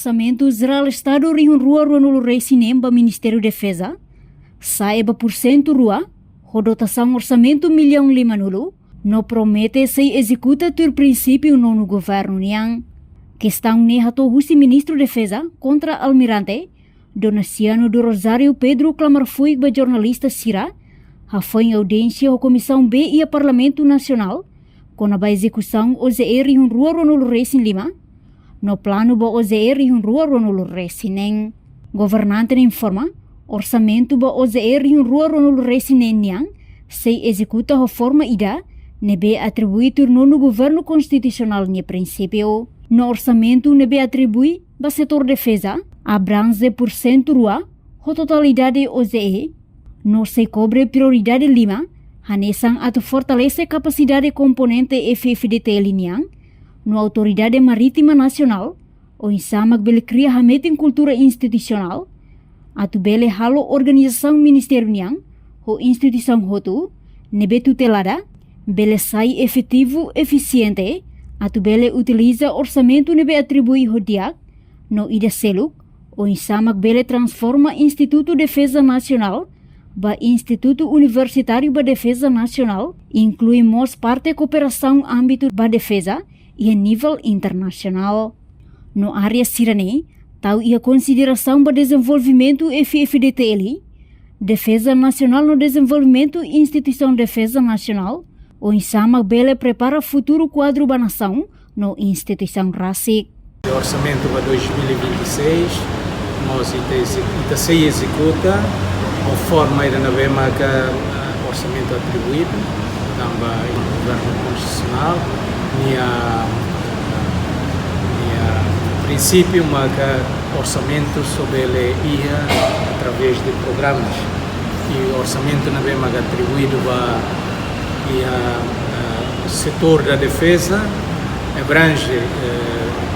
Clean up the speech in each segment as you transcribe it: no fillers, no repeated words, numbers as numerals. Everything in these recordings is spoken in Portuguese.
Orçamento Geral Estado Rio Rua no Recinem ba Ministério Defesa, saiba por cento rua, rodotação orçamento R1.500.000, não promete se executa por princípio no governo niang. Questão nehato husi Ministro Defesa contra Almirante, Donaciano do Rosário Pedro clamar foi ba jornalista Sira, foi em audiência a Comissão B e a Parlamento Nacional, com a execução OZR Rio Rua no Recinem, no plano ba OZR Rio Rua no Recinem. Governante informa, orçamento ba OZR Rio Rua no Recinem niang, se executa a forma ida, nebe atribuído no governo constitucional ni princípio. No orçamento nebe atribui ba setor defesa, abrange por cento rua, a totalidade OZE, no se cobre prioridade lima, hanesang atau fortalece capacidade componente FFDT liniang, no Autoridade Marítima Nacional, o insamag bele cria hameting cultura institucional, atu bele halo organização ministério niang, o instituição hotu, nebe tutelada, bele sai efetivo, eficiente, atu bele utiliza orçamento nebe atribui hodiak, no ida seluk, o insamag bele transforma Instituto Defesa Nacional, ba Instituto Universitário ba Defesa Nacional, inclui mos parte cooperação âmbito ba defesa, e a nível internacional. No área Sirane, tal e a consideração para desenvolvimento FFDTL, Defesa Nacional no Desenvolvimento e Instituição de Defesa Nacional, o Insama Bele prepara futuro quadro da nação no Instituição RACIC. O orçamento para 2026, nós se executa a forma de não ver que orçamento atribuído, também o governo constitucional, princípio, mas orçamento sobre ele ia através de programas e o orçamento não é mais atribuído ao setor da defesa, abrange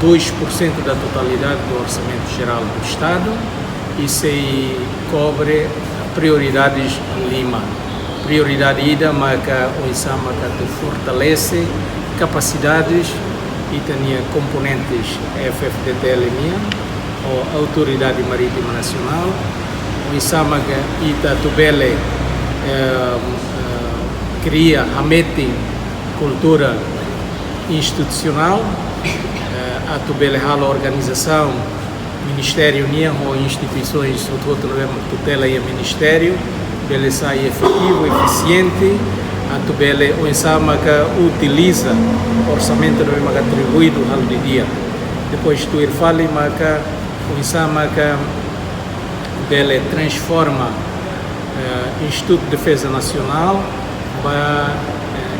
2% da totalidade do orçamento geral do Estado e se cobre prioridades Lima. Prioridade ida, mas o ISAMA fortalece capacidades e tinha componentes FFDT linha, a Autoridade Marítima Nacional, o ISAMA e Tubele cria a meeting cultura institucional, a Tubele a organização Ministério Nia ou instituições tutela e Ministério, ele sai efetivo, eficiente, a Tubele o Insama que utiliza o orçamento do Maga atribuído ao dia. Depois tu fale Maga o Insama que ele transforma Instituto de Defesa Nacional para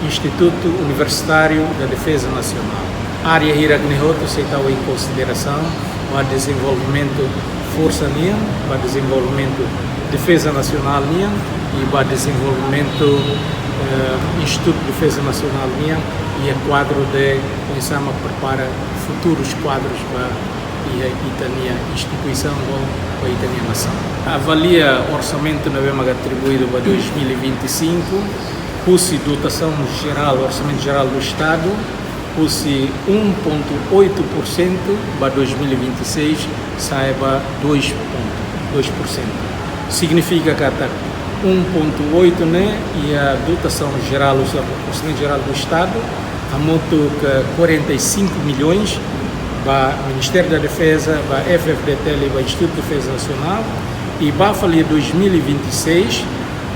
Instituto Universitário da Defesa Nacional. A área Hiragnehoto se está em consideração para desenvolvimento Força NIA, para desenvolvimento Defesa Nacional NIA e para desenvolvimento Instituto de Defesa Nacional NIA e a quadro de Insama prepara futuros quadros para a Itania instituição ou para a Itania nação. Avalia orçamento não é atribuído para 2025, custe dotação geral, orçamento geral do Estado, custe 1,8% para 2026, saiba 2%. Significa que está 1,8%, né? E a dotação geral, o orçamento geral do Estado, a monto 45 milhões para o Ministério da Defesa, para a FFDT, para o Instituto de Defesa Nacional, e para a 2026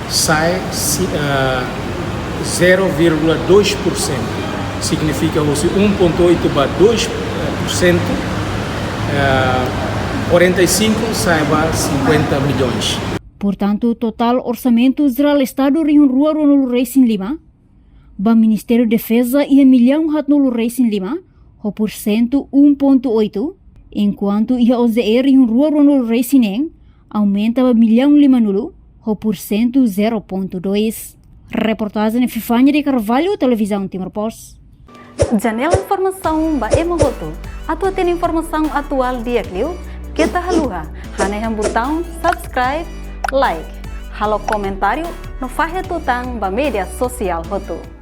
sai 0,2%. Significa 1,8% para 2%, 45 saiba 50 milhões. Portanto, total orçamento geral Estado Rio Rua no Recém Lima, ba Ministério da Defesa e a milhão hat no Recém Lima, o porcento 1,8%, enquanto a OZR Rio Rua no Recém aumenta ba milhão lima nulo, o porcento 0,2%. Reportagem Fifanya de Carvalho, Televisão Timor-Post. Janela informação ba Emogoto. Atua tem informação atual dia Clio. Kita haluha. Haneham botão subscribe, like. Halo comentário no faixa tutang ba media sosial Hoto.